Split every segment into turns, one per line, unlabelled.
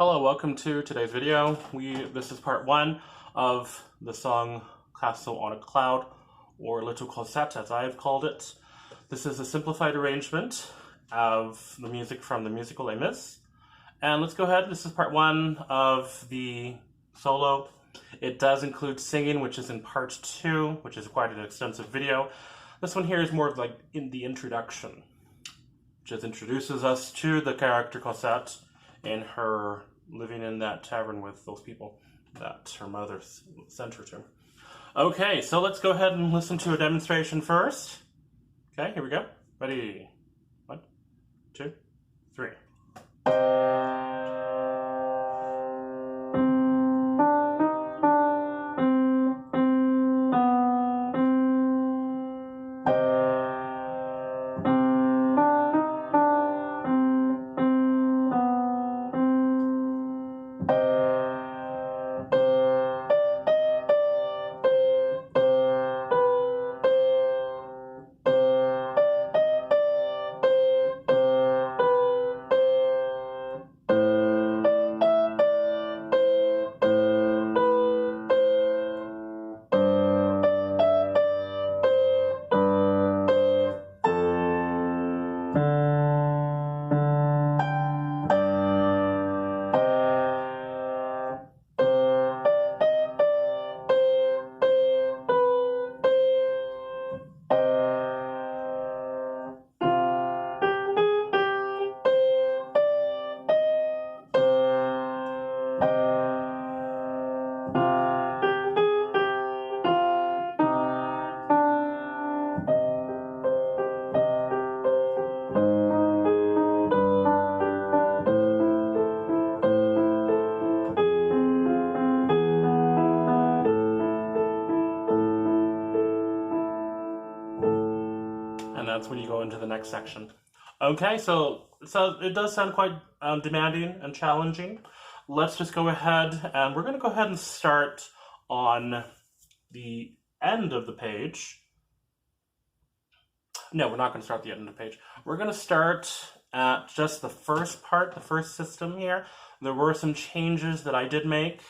Hello, welcome to today's video. This is part one of the song Castle on a Cloud, or Little Cosette as I've called it. This is a simplified arrangement of the music from the musical Les Mis. And let's go ahead, this is part one of the solo. It does include singing, which is in part two, which is quite an extensive video. This one here is more of like in the introduction, which just introduces us to the character Cosette and her living in that tavern with those people that her mother sent her to. Okay, so let's go ahead and listen to a demonstration first. Okay, here we go. Ready? 1, 2, 3. And that's when you go into the next section. Okay, so it does sound quite demanding and challenging. Let's just go ahead and we're going to go ahead and start on the end of the page. No, we're not going to start at the end of the page. We're going to start at just the first part, the first system here. There were some changes that I did make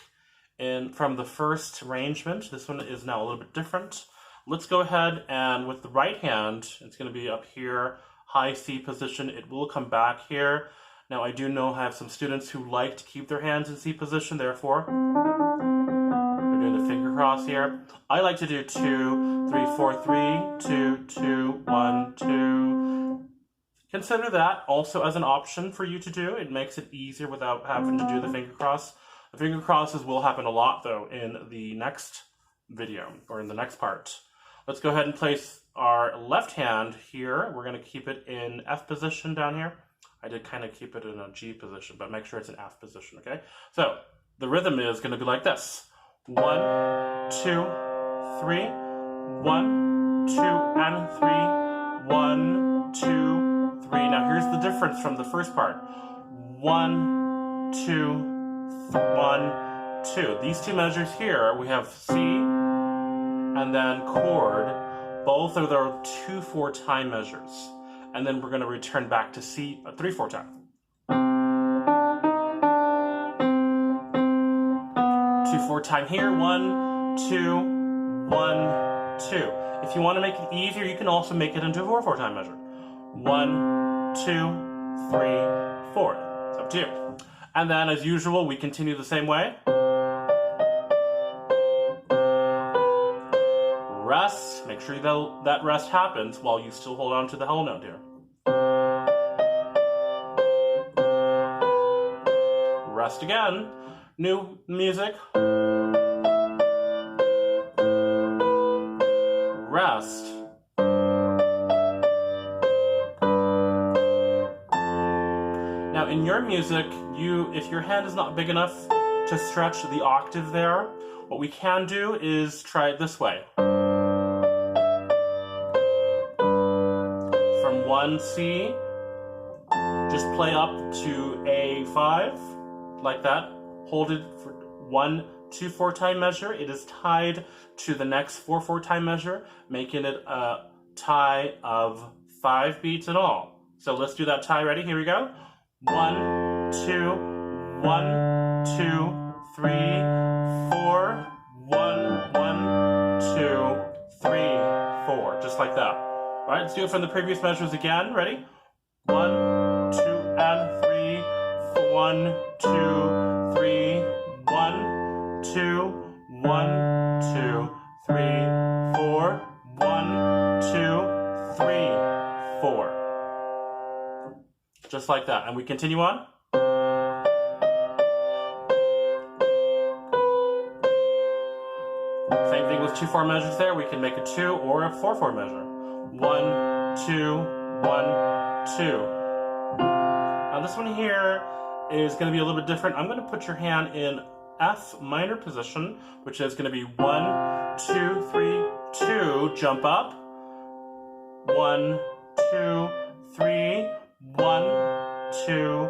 from the first arrangement. This one is now a little bit different. Let's go ahead and with the right hand, it's going to be up here, high C position. It will come back here. Now I do know I have some students who like to keep their hands in C position, therefore we're doing the finger cross here. I like to do 2, 3, 4, 3, 2, 2, 1, 2. Consider that also as an option for you to do. It makes it easier without having to do the finger cross. The finger crosses will happen a lot though in the next video or in the next part. Let's go ahead and place our left hand here. We're going to keep it in F position down here. I did kind of keep it in a G position, but make sure it's in F position, okay? So the rhythm is going to be like this. 1, 2, 3, 1, 2, and 3, 1, 2, 3. Now here's the difference from the first part. 1, 2, 1, 2. These two measures here, we have C and then chord. Both are their 2/4 time measures. And then we're going to return back to C 3/4 time. 2/4 time here. 1, 2, 1, 2. If you want to make it easier, you can also make it into a 4/4 time measure. 1, 2, 3, 4. It's up to you. And then, as usual, we continue the same way. Rest. Make sure that rest happens while you still hold on to the whole note here. Rest again. New music. Rest. Now in your music, if your hand is not big enough to stretch the octave there, what we can do is try it this way. From 1C, just play up to A5, like that. Hold it for 1, 2, 4 time measure. It is tied to the next 4/4 time measure, making it a tie of 5 beats in all. So let's do that tie. Ready? Here we go. 1, 2, 1, 2, 3, 4, 1, 1, 2, 3, 4, just like that. All right, let's do it from the previous measures again. Ready? 1, 2, and 3, 1, 2, 3, 1, 2, 1, 2, 3, 4, 1, 2, 3, 4. Just like that. And we continue on. Same thing with 2-4 measures there. We can make a 2 or a 4-4 measure. 1, 2, 1, 2. Now this one here is going to be a little bit different. I'm going to put your hand in F minor position, which is going to be 1, 2, 3, 2, jump up. 1, 2, 3, 1, 2,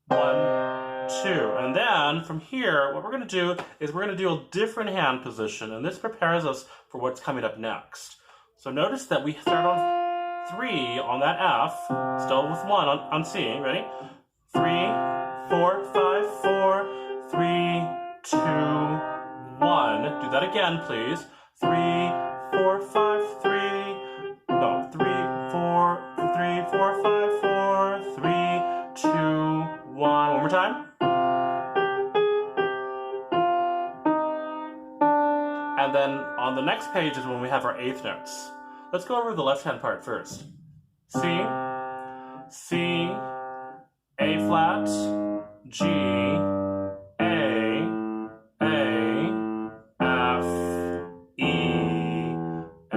1, 2. And then from here, what we're going to do is we're going to do a different hand position, and this prepares us for what's coming up next. So notice that we start on 3 on that F, still with 1 on C. Ready? 3, 4, 5, 4, 3, 2, 1. Do that again, please. 3, 4, 5, 3. No, 3, 4, 3, 4, 5, 4, 3, 2, 1. One more time. And then on the next page is when we have our eighth notes. Let's go over the left-hand part first. C, C, A flat, G, A, F, E, A.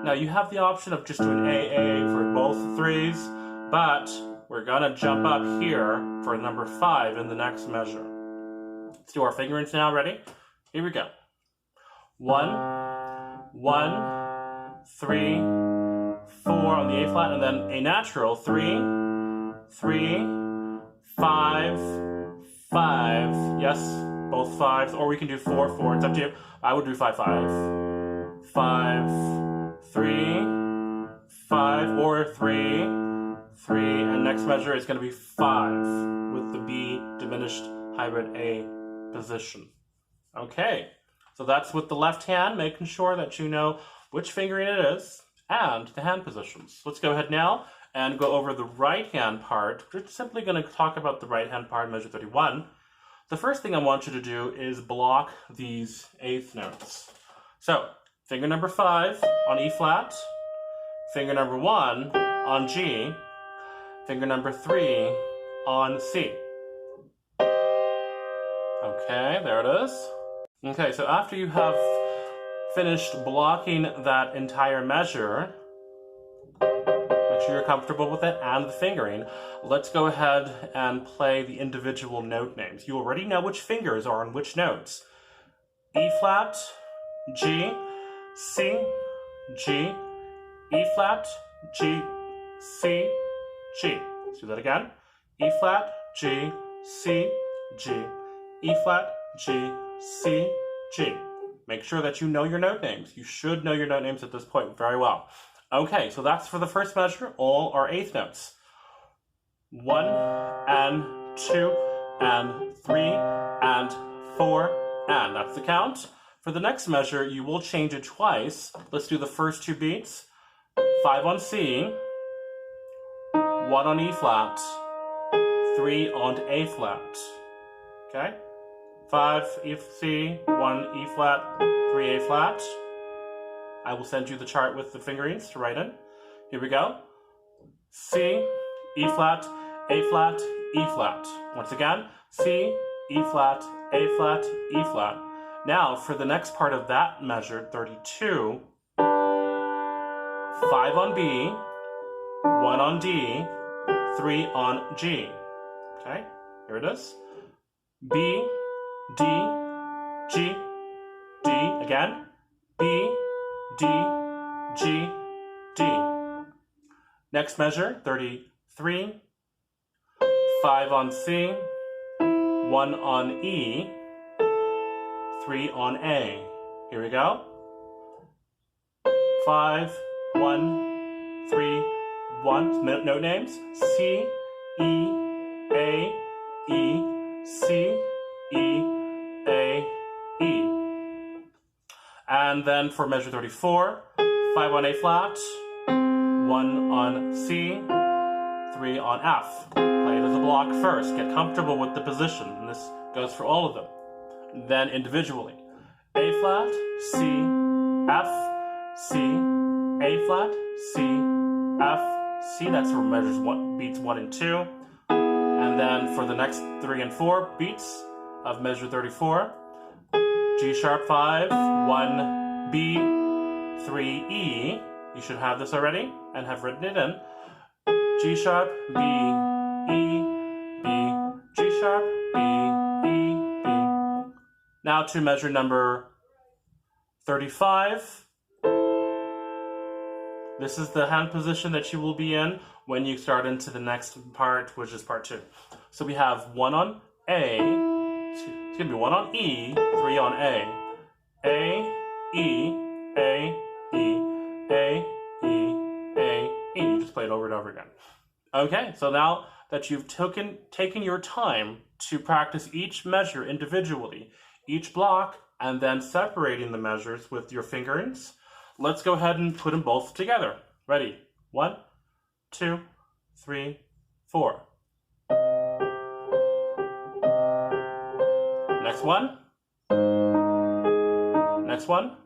Now you have the option of just doing A for both threes, but we're gonna jump up here for number 5 in the next measure. Let's do our fingerings now. Ready? Here we go. 1, 1, 3, 4 on the A flat, and then a natural 3, 3, 5, 5. Yes, both 5s, or we can do 4, 4. It's up to you. I would do 5, 5, 5, 3, 5, or 3, 3, and next measure is going to be 5 with the B diminished hybrid A position. Okay, so that's with the left hand, making sure that you know which fingering it is and the hand positions. Let's go ahead now and go over the right hand part. We're simply going to talk about the right hand part, measure 31. The first thing I want you to do is block these eighth notes. So, finger number 5 on E flat, finger number 1 on G, finger number 3 on C. Okay, there it is. Okay, so after you have finished blocking that entire measure, make sure you're comfortable with it and the fingering. Let's go ahead and play the individual note names. You already know which fingers are on which notes. E flat, G, C, G, E flat, G, C, G. Let's do that again. E flat, G, C, G, E flat, G, C, G. Make sure that you know your note names. You should know your note names at this point very well. Okay, so that's for the first measure, all our eighth notes. 1 and 2 and 3 and 4 and that's the count. For the next measure, you will change it twice. Let's do the first 2 beats. 5 on C, 1 on E flat, 3 on A flat. Okay? 5 E C, 1 E flat, 3 A flat. I will send you the chart with the fingerings to write in. Here we go. C, E flat, A flat, E flat. Once again, C, E flat, A flat, E flat. Now, for the next part of that measure, 32, 5 on B, 1 on D, 3 on G. Okay, here it is. B, D, G, D, again, B, D, G, D. Next measure, 33, 5 on C, 1 on E, 3 on A. Here we go. 5, 1, 3, 1. Note names. C, E, E, C, E, A, E. And then for measure 34, 5 on A flat, 1 on C, 3 on F. Play it as a block first. Get comfortable with the position. And this goes for all of them. Then individually. A flat, C, F, C, A flat, C, F, C. That's for measures beats 1 and 2. And then for the next 3 and 4 beats of measure 34, G sharp 5, 1, B, 3, E. You should have this already and have written it in. G sharp, B, E, B, G sharp, B, E, B. Now to measure number 35. This is the hand position that you will be in when you start into the next part, which is part 2. So we have 1 on A, it's going to be 1 on E, 3 on A, E, A, E, A, E, A, E. You just play it over and over again. Okay, so now that you've taken your time to practice each measure individually, each block, and then separating the measures with your fingerings, let's go ahead and put them both together. Ready? 1, 2, 3, 4. Next one. Next one.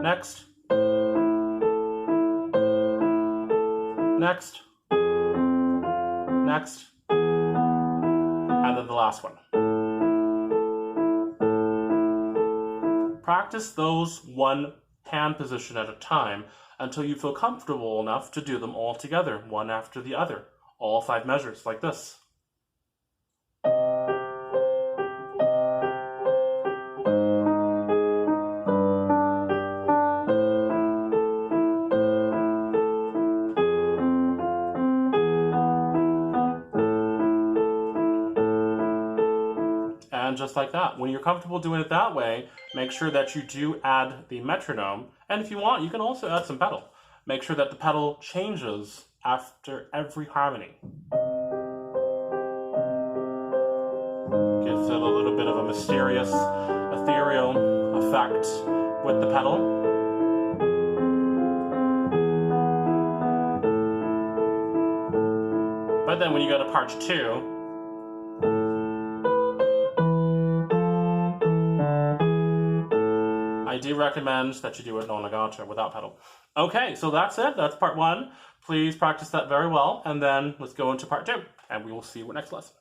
Next. Next. Next. And then the last one. Practice those one hand position at a time until you feel comfortable enough to do them all together, one after the other. All 5 measures, like this. And just like that. When you're comfortable doing it that way, make sure that you do add the metronome. And if you want, you can also add some pedal. Make sure that the pedal changes after every harmony. Gives it a little bit of a mysterious, ethereal effect with the pedal. But then when you go to part 2, I do recommend that you do it non legato without pedal. Okay, so that's it. That's part 1. Please practice that very well, and then let's go into part 2, and we will see you next lesson.